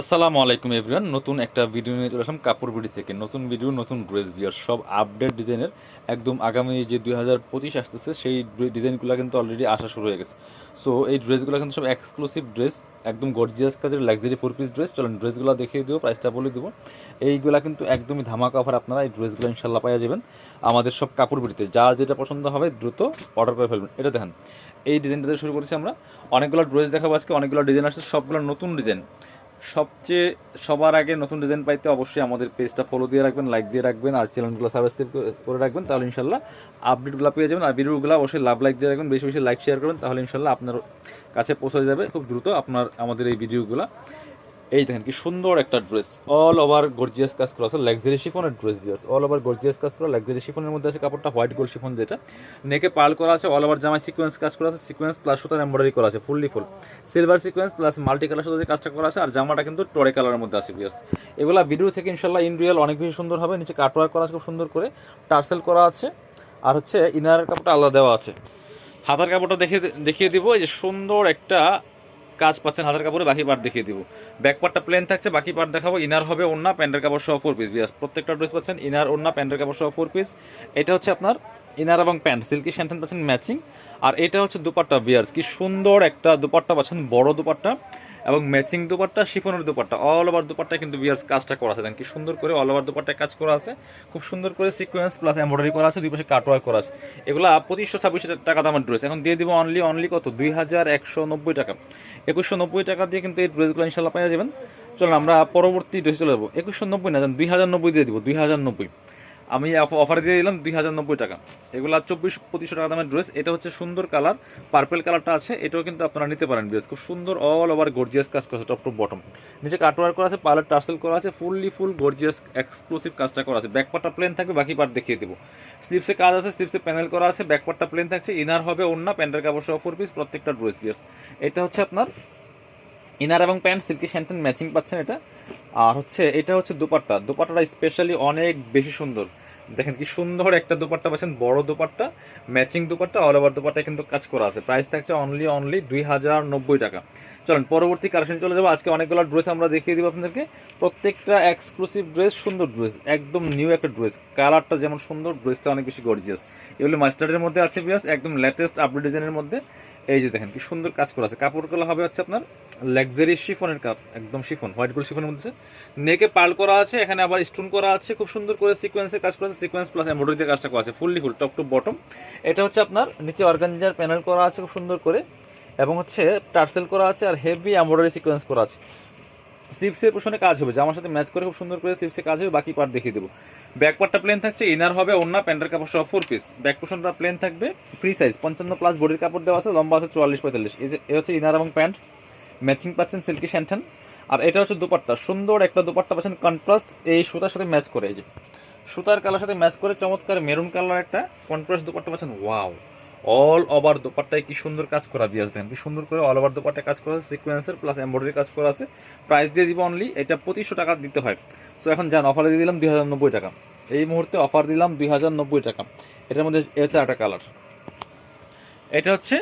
আসসালামু আলাইকুম এভরিওয়ান, নতুন একটা ভিডিও নিয়ে চলে আসলাম কাপড় বিডি থেকে। নতুন ভিডিও, নতুন ড্রেস বিয়ার, সব আপডেট ডিজাইনের। একদম আগামী যে 2025 আসতেছে সেই ডিজাইনগুলো কিন্তু অলরেডি আসা শুরু হয়ে গেছে। সো এই ড্রেসগুলো কিন্তু সব এক্সক্লুসিভ ড্রেস, একদম গর্জিয়াস কাজের লাক্সারি 4 পিস ড্রেস। চলেন ড্রেসগুলো দেখিয়ে দেবো, প্রাইসটা বলে দেবো। এইগুলা কিন্তু একদমই ধামাকা অফার, আপনারা এই ড্রেসগুলো ইনশাল্লাহ পাওয়া যাবেন আমাদের সব কাপড় বিডিতে। যার যেটা পছন্দ হবে দ্রুত অর্ডার করে ফেলবেন। এটা দেখেন, এই ডিজাইনটা দিয়ে শুরু করেছি আমরা। অনেকগুলো ড্রেস দেখাবো আজকে, অনেকগুলো ডিজাইন আসছে, সবগুলো নতুন ডিজাইন। সবচেয়ে সবার আগে নতুন ডিজাইন পাইতে অবশ্যই আমাদের পেজটা ফলো দিয়ে রাখবেন, লাইক দিয়ে রাখবেন, আর চ্যানেলগুলো সাবস্ক্রাইব করে রাখবেন। তাহলে ইনশাল্লাহ আপডেটগুলো পেয়ে যাবেন। আর ভিডিওগুলো অবশ্যই লাইক দিয়ে রাখবেন, বেশি বেশি লাইক শেয়ার করবেন, তাহলে ইনশাল্লাহ আপনার কাছে পৌঁছে যাবে খুব দ্রুত আমাদের এই ভিডিওগুলো। এই দেখেন কি সুন্দর একটা ড্রেস, অল ওভার গর্জিয়াস কাজ করা আছে, লাক্সারি শিফনের ড্রেস বিয়ার্স। অল ওভার গর্জিয়াস কাজ করা লাক্সারি শিফনের মধ্যে আছে কাপড়টা, হোয়াইট গোল্ড শিফন, যেটা নেকে পার্ল করা আছে। অল ওভার জামায় সিকোয়েন্স কাজ করা আছে, সিকোয়েন্স প্লাস সুতার এমব্রয়ডারি করা আছে, fully full silver sequence plus multi colour সুতা দিয়ে কাজটা করা আছে। আর জামাটা কিন্তু টরে কালারের মধ্যে আছে বিয়ার্স। এগুলা ভিডিও থেকে ইনশাল্লাহ ইন রিয়েল অনেক বেশি সুন্দর হবে। নিচে কাটওয়ার্ক করা আছে খুব সুন্দর করে, টার্সেল করা আছে, আর হচ্ছে ইনারের কাপড়টা আলাদা দেওয়া আছে। হাতার কাপড়টা দেখিয়ে দিব, এই যে সুন্দর একটা কাজ পাচ্ছেন হাতের কাপড়ে। বাকি পার্ট দেখিয়ে দিব। ব্যাক পার্টটা প্লেন থাকছে, বাকি পার্ট দেখাবো। ইনার হবে ওড়না, প্যান্টের কাপড় সহ 4 পিস বিয়াস। প্রত্যেকটা ড্রেস পাচ্ছেন ইনার ওড়না প্যান্টের কাপড় সহ 4 পিস। এটা হচ্ছে আপনার ইনার এবং প্যান্ট, সিল্কি স্যান্টেন পাচ্ছেন ম্যাচিং। আর এটা হচ্ছে দুপাট্টা বিয়ার্স, কি সুন্দর একটা দুপাট্টা পাচ্ছেন, বড় দুপাট্টা এবং ম্যাচিং দুপাট্টা, শিফনের দুপাট্টা। অল ওভার দুপাট্টা কিন্তু বিয়ার্স কাজটা করা আছে, দেখেন কি সুন্দর করে অল ওভার দুপাট্টায় কাজ করা আছে। খুব সুন্দর করে সিকোয়েন্স প্লাস এমব্রয়ডারি করা আছে, দুই পাশে কাটওয়ার্ক করা আছে। এগুলো 2526 টাকা দামের ড্রেস, এখন দিয়ে দিব অনলি কত, 2190 টাকা। 2190 টাকা দিয়ে কিন্তু এই ড্রেসগুলো ইনশাল্লাহ পাওয়া যাবেন। চলুন আমরা পরবর্তী ড্রেসে চলে যাবো। 2190 না, 2090 দিয়ে দিব, 2090। আমি অফার দিয়ে দিলাম 2090 টাকা। এগুলা 2400-2500 টাকা দামের ড্রেস। এটা হচ্ছে সুন্দর কালার, পার্পেল কালারটা আছে, এটাও কিন্তু আপনারা নিতে পারেন ড্রেস। খুব সুন্দর অল ওভার গর্জিয়াস কাজ করা আছে, টপ টু বটম। নিচে কাটওয়ার্ক করা আছে, পার্লার টার্সেল করা আছে, ফুল গর্জিয়াস এক্সক্লুসিভ কাজটা করা আছে। ব্যাক পার্টটা প্লেন থাকবে, বাকি পার্ট দেখিয়ে দেবো। স্লিপসে কাজ আছে, স্লিপসে প্যানেল করা আছে, ব্যাক পার্টটা প্লেন থাকছে। ইনার হবে ওড়না, প্যান্টের কাপড় সহ 4 পিস, প্রত্যেকটা ড্রেস পিস। এটা হচ্ছে আপনার ইনার এবং প্যান্ট সিল্কি স্যান্টেন ম্যাচিং পাচ্ছেন এটা। আর হচ্ছে এটা হচ্ছে দুপাট্টাটা স্পেশালি অনেক বেশি সুন্দর। দেখেন কি সুন্দর একটা দুপাট্টা পাচ্ছেন, বড় dupatta, matching dupatta, all over দুপাট্টায় কিন্তু কাজ করা আছে। প্রাইস থাকছে অনলি 2090 টাকা। চলেন পরবর্তী কালেকশন চলে যাবো। আজকে অনেকগুলো ড্রেস আমরা দেখিয়ে দিব আপনাদেরকে, প্রত্যেকটা এক্সক্লুসিভ ড্রেস, সুন্দর ড্রেস, একদম নিউ একটা ড্রেস। কালারটা যেমন সুন্দর, ড্রেসটা অনেক বেশি গর্জিয়াস। এগুলো মাস্টার্ডের মধ্যে আছে বিয়াস, একদম লেটেস্ট আপডেট ডিজাইনের মধ্যে। এই যে দেখেন কি সুন্দর কাজ করা আছে। কাপড়গুলো হবে হচ্ছে আপনার লাক্সারি শিফনের কাপ, একদম শিফন, হোয়াইট গোল্ড শিফনের মধ্যে। নেকে পার্ল করা আছে, এখানে আবার স্টোন করা আছে, খুব সুন্দর করে সিকোয়েন্সের কাজ করা আছে, সিকোয়েন্স প্লাস এমব্রয়ডারি দিয়ে কাজটা করা আছে, ফুল টপ টু বটম। এটা হচ্ছে আপনার নিচে অর্গানজার প্যানেল করা আছে খুব সুন্দর করে, এবং হচ্ছে টার্সেল করা আছে, আর হেভি এমব্রয়ডারি সিকোয়েন্স করা আছে। স্লিপসের পোশনে কাজ হবে, জামার সাথে ম্যাচ করে খুব সুন্দর করে স্লিপসে কাজ হবে। বাকি পার্ট দেখিয়ে দেবো। ব্যাক পার্টটা প্লেন থাকছে, ইনার হবে ওড়না, প্যান্টের কাপড় সহ 4 পিস। ব্যাক পোশনটা প্লেন থাকবে, ফ্রি সাইজ 55+ বডির কাপড় দেওয়া আছে, লম্বা আছে 44-45। এই হচ্ছে ইনার এবং প্যান্ট, ম্যাচিং পাচ্ছেন সিল্কি স্যান্টেন। আর এটা হচ্ছে দুপাট্টা, সুন্দর একটা দুপাট্টা পাচ্ছেন কন্ট্রাস্ট, এই সুতার সাথে ম্যাচ করে, এই যে সুতার কালার সাথে ম্যাচ করে চমৎকার মেরুন কালার একটা কন্ট্রাস্ট দুপাট্টা পাচ্ছেন। ওয়াও, অল ওভার দোপাট্টায় কি সুন্দর কাজ করা বিয়াস, দেখেন কি সুন্দর করে অল ওভার দোপাট্টায় কাজ করা আছে, সিকোয়েন্সের প্লাস এমব্রয়ডারি কাজ করা আছে। প্রাইস দিয়ে দিব অনলি, এটা 2500 টাকা দিতে হয়। সো এখন যান, অফারে দিয়ে দিলাম 2090 টাকা। এই মুহূর্তে অফার দিলাম 2090 টাকা। এটার মধ্যে এ হচ্ছে আরেকটা কালার, এটা হচ্ছে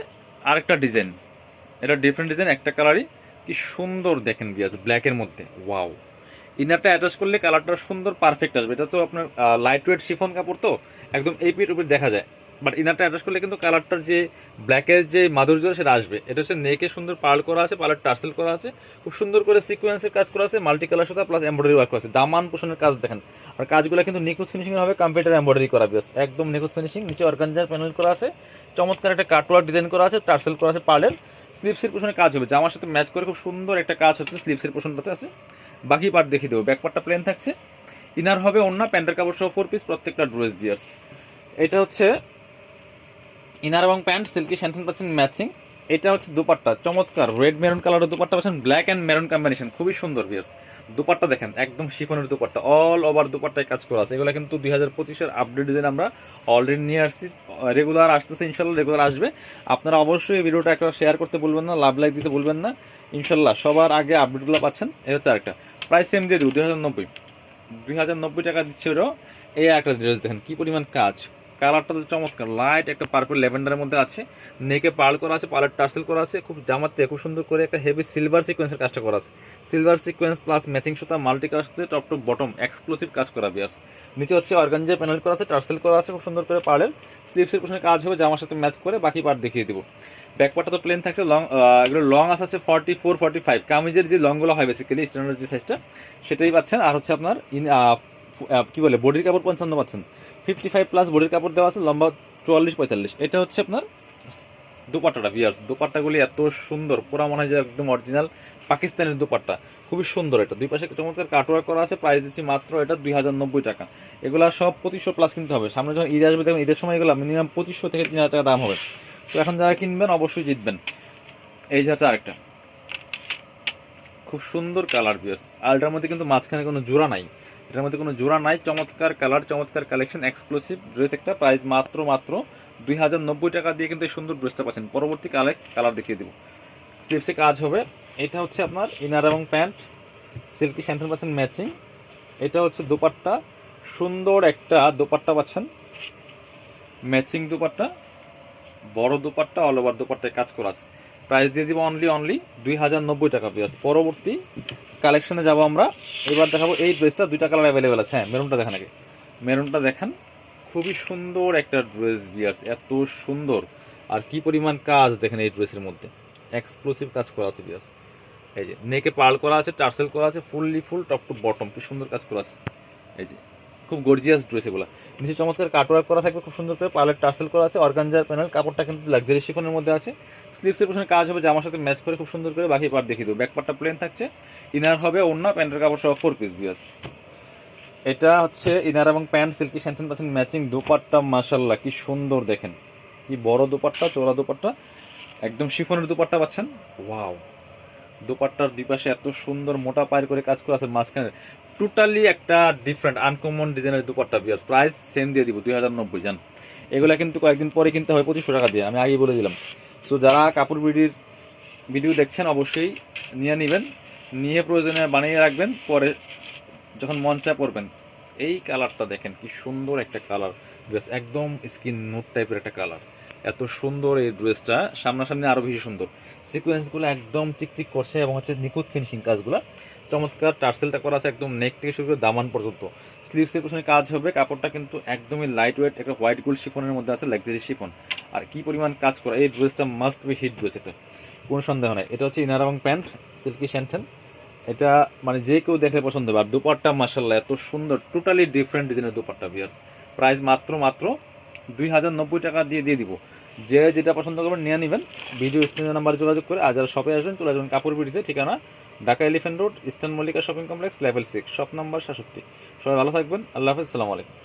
আরেকটা ডিজাইন, এটা ডিফারেন্ট ডিজাইন, একটা কালারই কি সুন্দর দেখেন বিয়াস, ব্ল্যাকের মধ্যে। ওয়াও, ইনারটা অ্যাটাচ করলে কালারটা সুন্দর পারফেক্ট আসবে। এটা তো আপনার লাইট ওয়েট শিফন কাপড়, তো একদম এই পিঠ উপর দেখা যায়। বাট ইনারটা অ্যাটাচ করলে কিন্তু কালারটার যে ব্ল্যাকের যে মাধুর্য সেটা আসবে। এটা হচ্ছে নেকে সুন্দর পার্ল করা আছে, পার্লার টার্সেল করা আছে, খুব সুন্দর করে সিকোয়েন্সের কাজ করা আছে, মাল্টি কালার সুতা প্লাস এমব্রয়ডারি ওয়ার্ক করা আছে। দামান পোষণের কাজ দেখেন, আর কাজগুলো কিন্তু নিখুঁত ফিনিশিং হবে, কম্পিউটার এমব্রয়ডারি করা বেশ, একদম নিখুঁত ফিনিশিং। নিচে অর্গানজার প্যানেল করা আছে, চমৎকার একটা কাটওয়ার্ক ডিজাইন করা আছে, টার্সেল করা আছে পার্লের। স্লিপসের পোষণে কাজ হবে, জামার সাথে ম্যাচ করে খুব সুন্দর একটা কাজ হচ্ছে স্লিপসের পোষণটাতে আছে। বাকি পার্ট দেখিয়ে দেবো। ব্যাক পার্টটা প্লেন থাকছে, ইনার হবে ওড়না, প্যান্টের কাপড় সহ 4 পিস, প্রত্যেকটা ড্রেস বিয়ার্স। এটা হচ্ছে ইনার এবং প্যান্ট, সিল্কি স্যান্টেন পাচ্ছেন ম্যাচিং। এটা হচ্ছে দুপাট্টা, চমৎকার রেড মেরুন কালারের দুপাট্টা পাচ্ছেন, ব্ল্যাক অ্যান্ড মেরুন কম্বিনেশন, খুবই সুন্দর বিয়ার্স। দুপাট্টা দেখেন, একদম শিফনের দুপাট্টা, অল ওভার দুপাট্টায় কাজ করা আছে। এগুলো কিন্তু 2025-এর আপডেট ডিজাইন আমরা অলরেডি নিয়ে আসছি, রেগুলার আসতেছে, ইনশাল্লাহ রেগুলার আসবে। আপনারা অবশ্যই ভিডিওটা একটা শেয়ার করতে বলবেন না, লাভ লাইক দিতে বলবেন না, ইনশাল্লাহ সবার আগে আপডেটগুলো পাচ্ছেন। এই হচ্ছে আরেকটা, প্রাইস সেম দিয়ে দেবো 2090 টাকা দিচ্ছে। ওরও এই একটা ড্রেস দেখেন কি পরিমাণ কাজ, কালারটা তো চমৎকার, লাইট একটা পার্পল ল্যাভেন্ডারের মধ্যে আছে, নেকে পার্ল করা আছে, পার্লের টার্সেল করা আছে, খুব জামাতে খুব সুন্দর করে একটা হেভি সিলভার সিকোয়েন্সের কাজটা করা আছে, সিলভার সিকোয়েন্স প্লাস ম্যাচিং সুতা মাল্টি কাজ টপ টু বটম এক্সক্লুসিভ কাজ করা বিয়াস। নিচে হচ্ছে অর্গানজার প্যানেল করা আছে, টার্সেল করা আছে খুব সুন্দর করে পার্লের, স্লিভসের পিছনে কাজ হবে, জামার সাথে ম্যাচ করে বাকি পার্ট দেখিয়ে দিব। ব্যাকপার্টটা তো প্লেন থাকছে, লং এগুলো লং আছে 44-45, কামিজের যে লংগুলো হয় বেসিক্যালি স্ট্যান্ডার্ড যে সাইজটা সেটাই পাচ্ছেন। আর হচ্ছে আপনার কি বলে বডির কাপড় 55 পাচ্ছেন, 55+ বডির কাপড় দেওয়া আছে, লম্বা 44-45। এটা হচ্ছে আপনার দোপাট্টাটা ভিয়ার্স, দোপাট্টাগুলি এত সুন্দর, পুরা মনে হয় যে একদম অরিজিনাল পাকিস্তানের দোপাট্টা, খুবই সুন্দর। এটা দুই পাশে চমৎকার কাটওয়ার্ক করা আছে, প্রাইস দিচ্ছি মাত্র এটা 2090 টাকা। এগুলা সব 2500+ কিনতে হবে, সামনে যখন ঈদ আসবে দেখবেন ঈদের সময় এগুলো মিনিমাম 2500 থেকে 3000 টাকা দাম হবে। তো এখন যারা কিনবেন অবশ্যই জিতবেন। এই যে হচ্ছে আরেকটা খুব সুন্দর কালার ভিয়ার্স, আলটার মধ্যে কিন্তু মাঝখানে কোনো জোড়া নাই, এটার মধ্যে কোনো জোড়া নাই, চমৎকার কালার, চমৎকার কালেকশন, এক্সক্লুসিভ ড্রেস একটা, প্রাইস মাত্র 2090 টাকা দিয়ে কিন্তু এই সুন্দর ড্রেসটা পাচ্ছেন। পরবর্তী কালার দেখিয়ে দেবো, স্লিভসে কাজ হবে। এটা হচ্ছে আপনার ইনার এবং প্যান্ট, সিল্কি স্যান্ডেল পাচ্ছেন ম্যাচিং। এটা হচ্ছে দোপাট্টা, সুন্দর একটা দোপাট্টা পাচ্ছেন, ম্যাচিং দোপাট্টা, বড় দোপাট্টা, অল ওভার দোপাট্টায় কাজ করা আছে, প্রাইস দিয়ে দিব অনলি 2090 টাকা পিস। পরবর্তী কালেকশনে যাব আমরা, এবার দেখাবো এই ড্রেসটা, দুইটা কালার অ্যাভেলেবেল আছে। হ্যাঁ, মেরুনটা দেখেন আগে, মেরুনটা দেখেন, খুবই সুন্দর একটা ড্রেস বিয়ার্স, এত সুন্দর আর কি পরিমাণ কাজ দেখেন এই ড্রেসের মধ্যে, এক্সক্লুসিভ কাজ করা আছে বিয়ার্স। এই যে নেকে পার্ল করা আছে, টার্সেল করা আছে, ফুল টপ টু বটম, কি সুন্দর কাজ করা আছে। এই যে খুব গর্জিয়াস ড্রেস এগুলো, নিচে চমৎকার কাটওয়ার্ক করা থাকবে, খুব সুন্দর করে পার্লের টার্সেল করা আছে, অর্গানজার প্যানেল, কাপড়টা কিন্তু লাক্সারি শিফনের মধ্যে আছে, স্লিভসের পিছনে কাজ হবে, জামার সাথে ম্যাচ করে খুব সুন্দর করে বাকি পার্ট দেখিয়ে দেবো। ব্যাক পার্টটা প্লেন থাকছে, ইনার হবে ওড়না, প্যান্টের কাপড় সহ 4 পিস বিয়ার্স। এটা হচ্ছে ইনার এবং প্যান্ট, সিল্কি স্যান্টেন পাচ্ছেন ম্যাচিং, দোপাট্টা মাশাআল্লাহ কি সুন্দর দেখেন, কি বড় দোপাট্টা, চওড়া দোপাট্টা, একদম শিফনের দোপাট্টা পাচ্ছেন। ওয়াও, দোপাট্টার দুই পাশে এত সুন্দর মোটা পায়ের করে কাজ করা আছে, মাঝখানে টোটালি একটা ডিফারেন্ট আনকমন ডিজাইনের দোপাট্টা বিয়ার্স, প্রাইস সেম দিয়ে দিব 2090 জান। এগুলা কিন্তু কয়েকদিন পরে কিনতে হবে 2500 টাকা দিয়ে, আমি আগেই বলে দিলাম। সো যারা কাপড় বিডির ভিডিও দেখছেন অবশ্যই নিয়ে নেবেন, নিয়ে প্রয়োজনে বানিয়ে রাখবেন, পরে যখন মন চায় পরবেন। এই কালারটা দেখেন কি সুন্দর একটা কালার ড্রেস, একদম স্কিন নোট টাইপের একটা কালার, এত সুন্দর এই ড্রেসটা, সামনাসামনি আরও বেশি সুন্দর, সিকোয়েন্সগুলো একদম চিকচিক করছে এবং হচ্ছে নিখুঁত ফিনিশিং কাজগুলো, চমৎকার টার্সেলটা করা আছে একদম নেক থেকে শুরু করে দামান পর্যন্ত, স্লিভসের পিছনে কাজ হবে, কাপড়টা কিন্তু একদমই লাইট ওয়েট, একটা হোয়াইট গোল্ড শিফনের মধ্যে আছে, লাক্সারি শিফন, আর কি পরিমাণ কাজ করা, এই ড্রেসটা মাস্ট বি হিট ড্রেস, এটা কোনো সন্দেহ নাই। এটা হচ্ছে ইনার এবং প্যান্ট, সিল্কি স্যান্টেন, এটা মানে যে কেউ দেখলে পছন্দ হবে। আর দুপাট্টা মাশাআল্লাহ এত সুন্দর, টোটালি ডিফারেন্ট ডিজাইনের দুপাট্টা ভিউয়ার্স, প্রাইস মাত্র 2090 টাকা দিয়ে দিব। যে যেটা পছন্দ করবেন নিয়ে নেবেন, ভিডিও স্ক্রিনের নাম্বারে যোগাযোগ করে। আর যারা শপে আসবেন চলে আসবেন কাপড় বিডিতে, ঠিকানা Dhaka elephant road, eastern Mallika shopping complex, level 6, shop number 67। সবাই ভালো থাকবেন, আল্লাহ হাফেজ, আসসালামু আলাইকুম।